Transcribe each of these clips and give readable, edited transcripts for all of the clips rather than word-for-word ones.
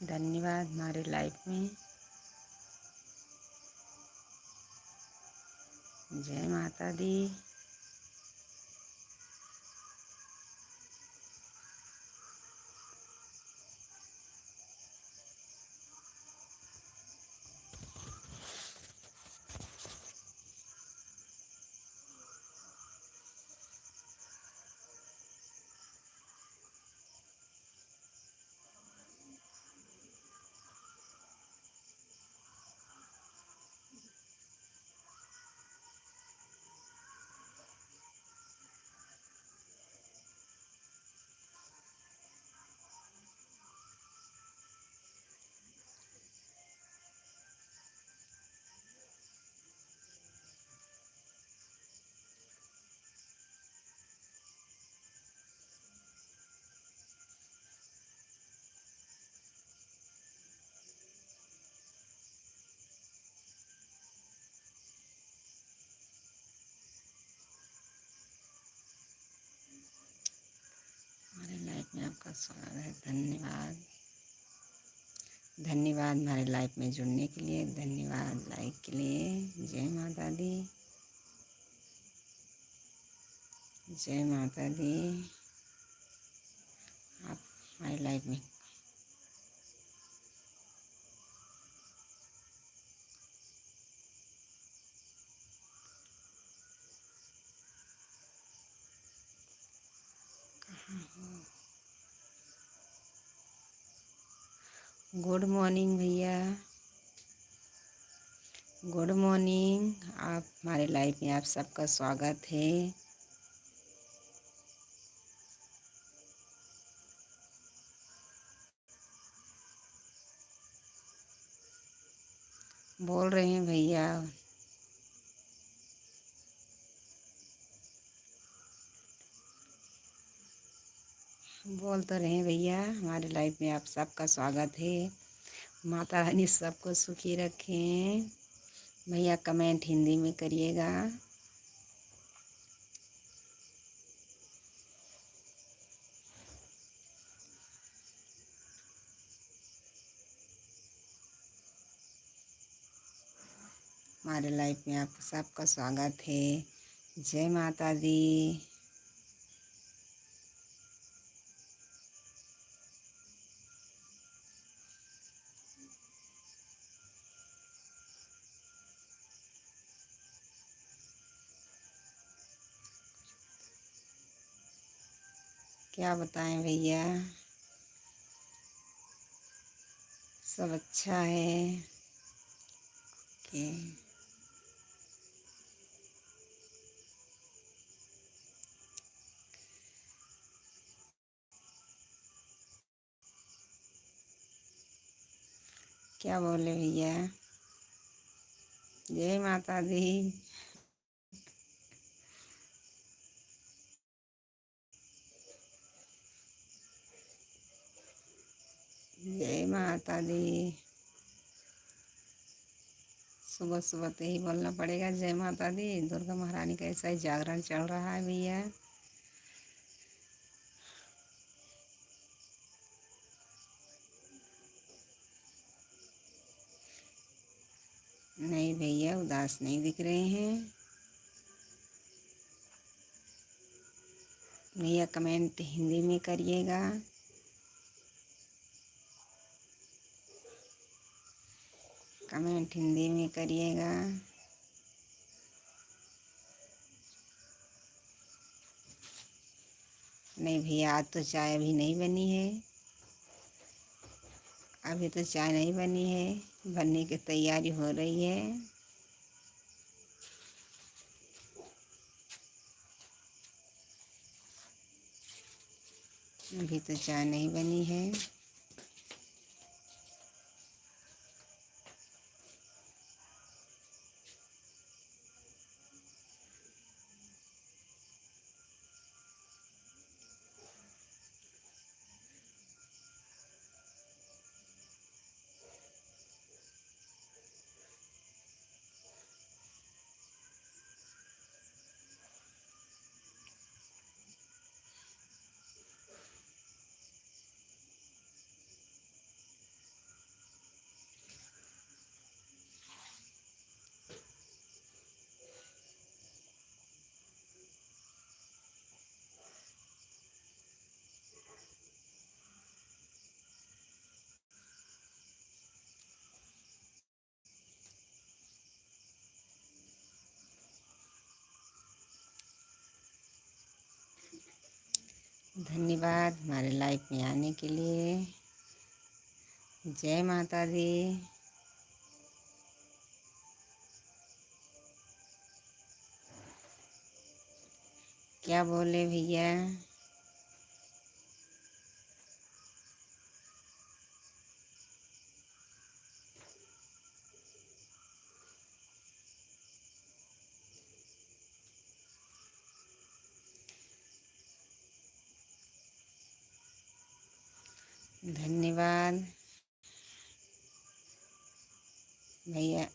धन्यवाद हमारे लाइफ में। जय माता दी। हमारे लाइफ में आपका स्वागत है। धन्यवाद। धन्यवाद हमारे लाइफ में जुड़ने के लिए। धन्यवाद लाइक के लिए। जय माता दी। जय माता दी। आप हमारी लाइफ में गुड मॉर्निंग भैया। Good morning. आप हमारे लाइफ में आप सबका स्वागत है। बोल रहे हैं भैया। बोल तो रहे हैं भैया। हमारे लाइफ में आप सबका स्वागत है। माता रानी सबको सुखी रखें। भैया कमेंट हिंदी में करिएगा। हमारे लाइफ में आप सबका स्वागत है। जय माता दी। क्या बताएं भैया। सब अच्छा है कि क्या बोले भैया। जय माता दी। जय माता दी। सुबह सुबह तो ही बोलना पड़ेगा जय माता दी। दुर्गा महारानी का ऐसा ही जागरण चल रहा है भैया। नहीं भैया उदास नहीं दिख रहे हैं। भैया कमेंट हिंदी में करिएगा। कमेंट हिंदी में करिएगा। नहीं भैया आज तो चाय अभी नहीं बनी है। अभी तो चाय नहीं बनी है। बनने की तैयारी हो रही है। अभी तो चाय नहीं बनी है। धन्यवाद हमारे लाइफ में आने के लिए। जय माता दी। क्या बोले भैया? धन्यवाद भैया।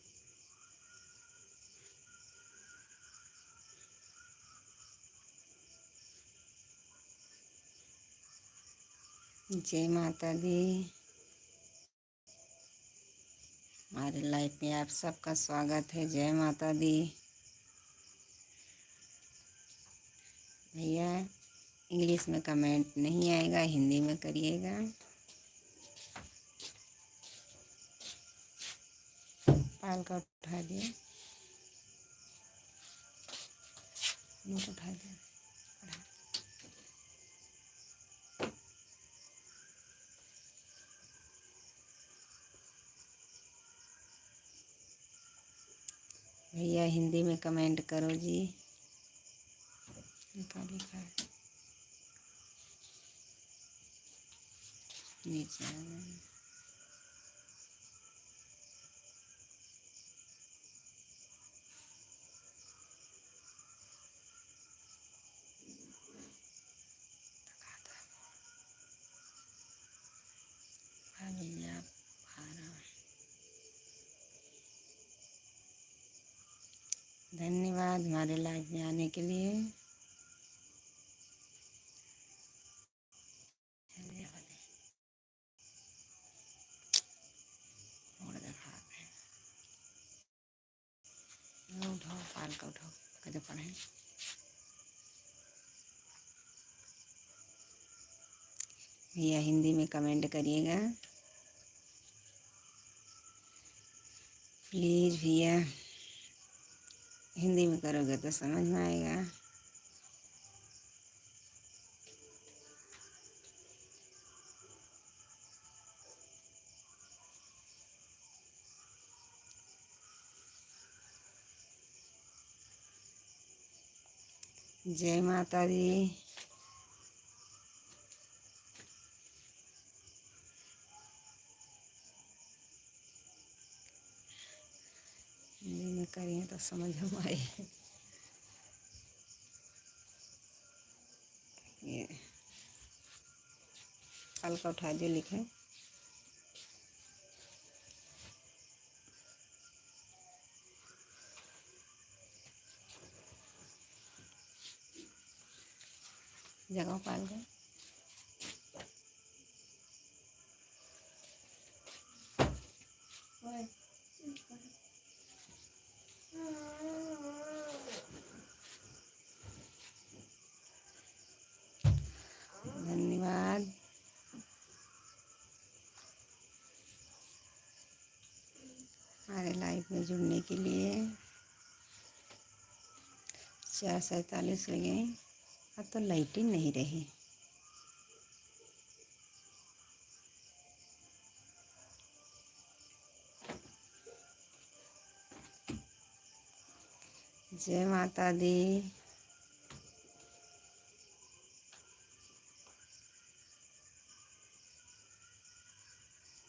जय माता दी। हमारे लाइफ में आप सबका स्वागत है। जय माता दी। भैया इंग्लिश में कमेंट नहीं आएगा, हिंदी में करिएगा। पाल का उठा दिया, मुँह उठा दिया। भैया हिंदी में कमेंट करो जी। निकाल लिखा है नीचे। भैया धन्यवाद हमारे लाइफ में आने के लिए। उठाओ पाल का उठाओ, कहते पढ़ें। भैया हिंदी में कमेंट करिएगा प्लीज़। भैया हिंदी में करोगे तो समझ में आएगा। जय माता दी। हिंदी में करिए तो समझ में आए। ये पाल का उठा जो लिखे। जगह पाल का धन्यवाद हमारे लाइफ में जुड़ने के लिए। 4:47 हो गए। अब तो लाइट ही नहीं रही। जय माता दी।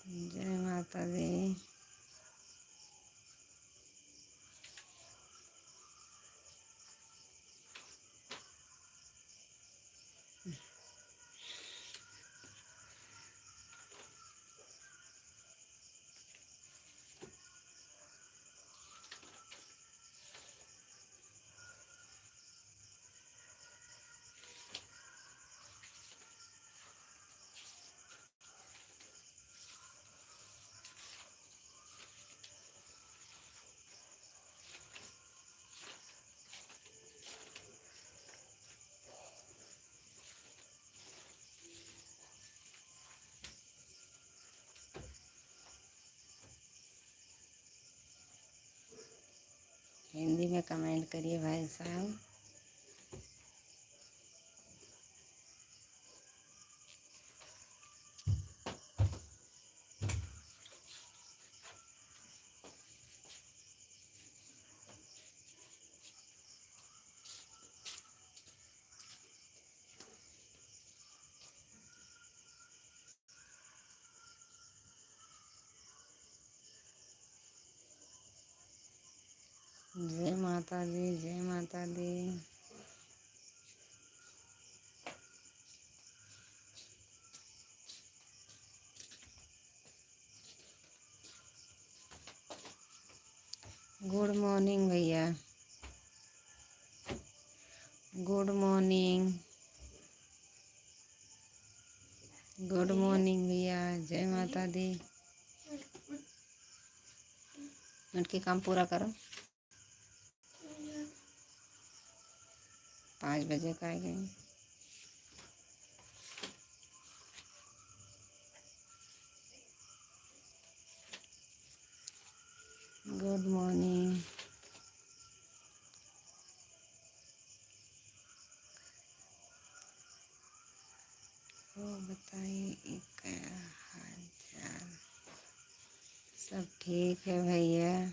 जय माता दी। हिंदी में कमेंट करिए भाई साहब। जय माता दी, जय माता दी। गुड मॉर्निंग भैया, गुड मॉर्निंग, गुड मॉर्निंग भैया, जय माता दी। मिनट के काम पूरा करो, 5 बजे का आएंगे। Good morning. वो बताइए क्या हाल चाल? सब ठीक है भैया,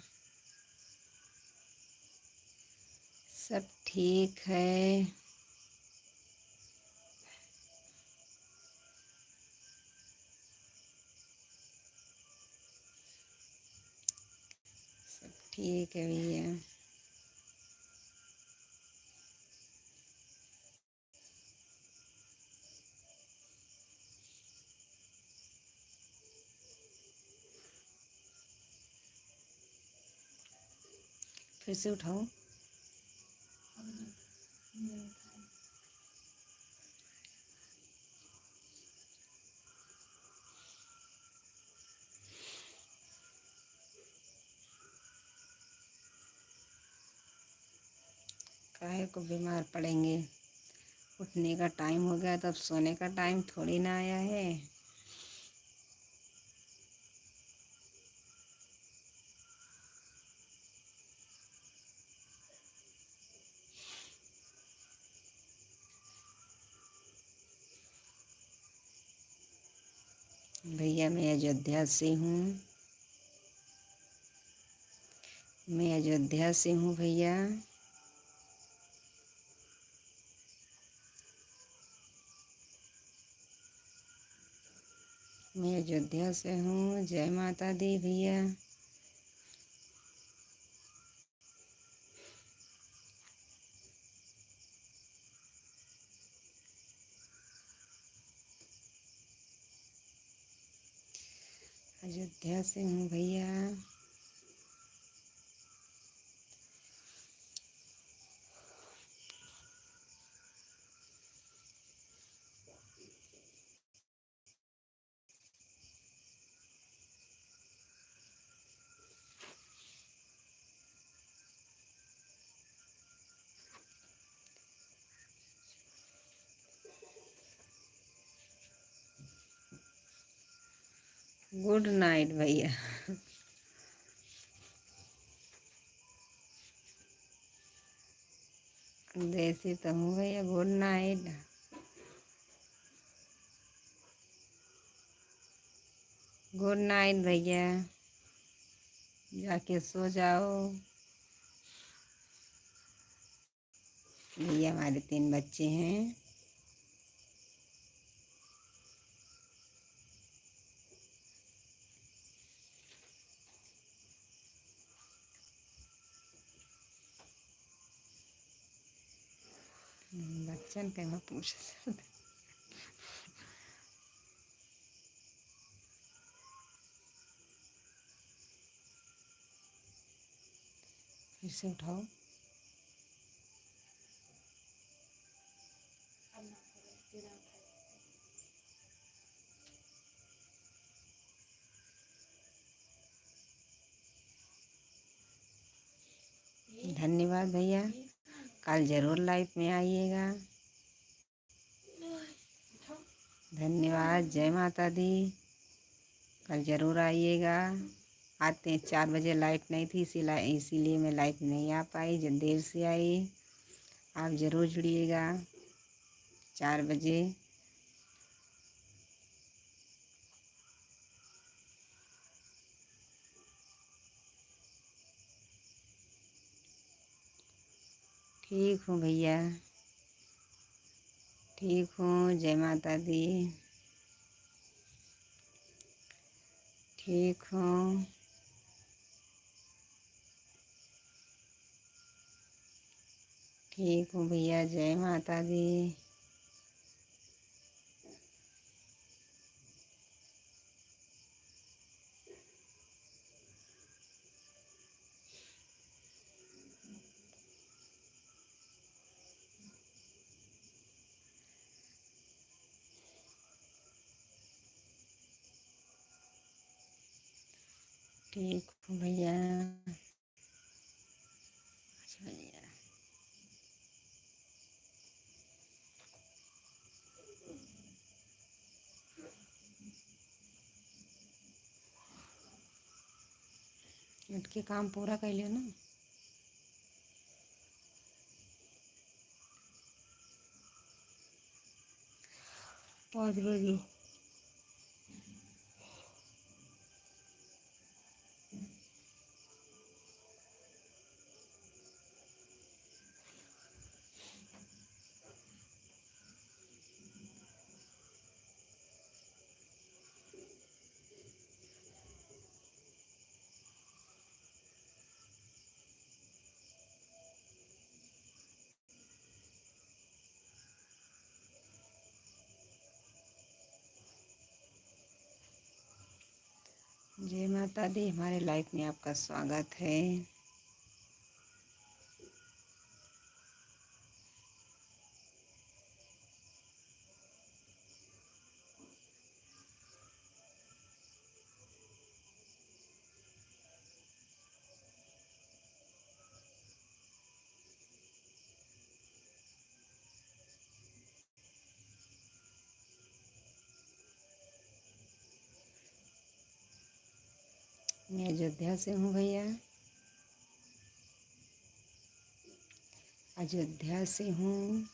सब ठीक है। सब ठीक है भैया। फिर से उठाओ। काहे को बीमार पड़ेंगे? उठने का टाइम हो गया तो अब सोने का टाइम थोड़ी ना आया है। भैया मैं अयोध्या से हूँ, मैं अयोध्या से हूँ भैया। मैं अयोध्या से हूँ। जय माता दी भैया। अयोध्या से हूँ भैया। गुड नाइट भैया। देसी तो हूँ भैया। गुड नाइट, गुड नाइट भैया। जाके सो जाओ भैया। हमारे 3 बच्चे हैं। बच्चन के मैं पूछ फिर से उठाओ। धन्यवाद भैया। कल ज़रूर लाइव में आइएगा। धन्यवाद। जय माता दी। कल ज़रूर आइएगा। आते हैं। 4 बजे लाइट नहीं थी, इसीलिए मैं लाइव नहीं आ पाई, जब देर से आई। आप ज़रूर जुड़िएगा 4 बजे। ठीक हूँ भैया, ठीक हूँ। जय माता दी। ठीक हूँ। ठीक हूँ भैया, जय माता दी। ठीक हूँ भैया। अच्छा भैया, उठ के काम पूरा कर लियो ना। 5 बजे। जय माता दी। हमारे लाइफ में आपका स्वागत है। मैं अयोध्या से हूँ भैया, अयोध्या से हूँ।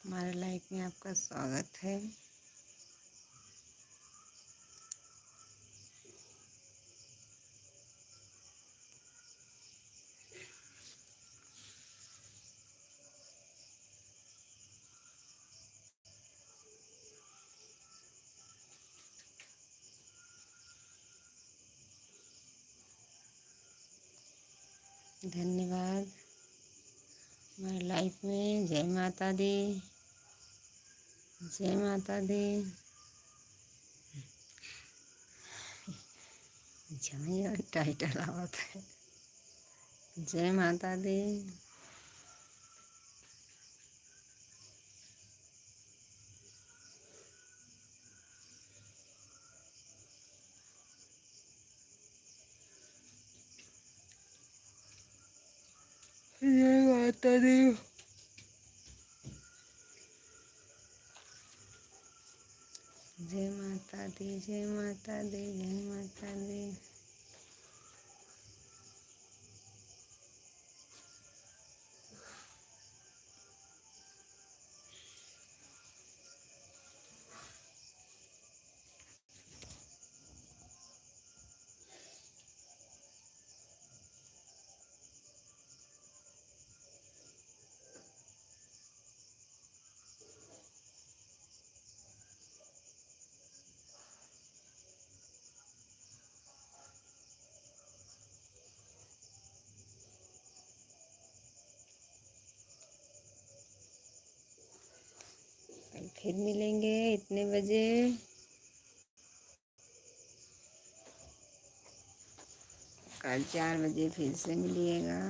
हमारे लाइफ में आपका स्वागत है। धन्यवाद। हमारे लाइफ में जय माता दी, जय माता दी। जमी टाइटल आवत है। जय माता दी। जय माता दी। जय माता दी, जय माता दी, जय माता दी। कल फिर मिलेंगे इतने बजे। कल 4 बजे फिर से मिलिएगा।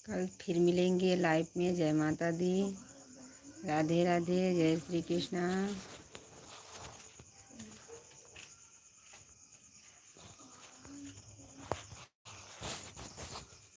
कल फिर मिलेंगे लाइव में। जय माता दी, राधे राधे, जय श्री कृष्णा।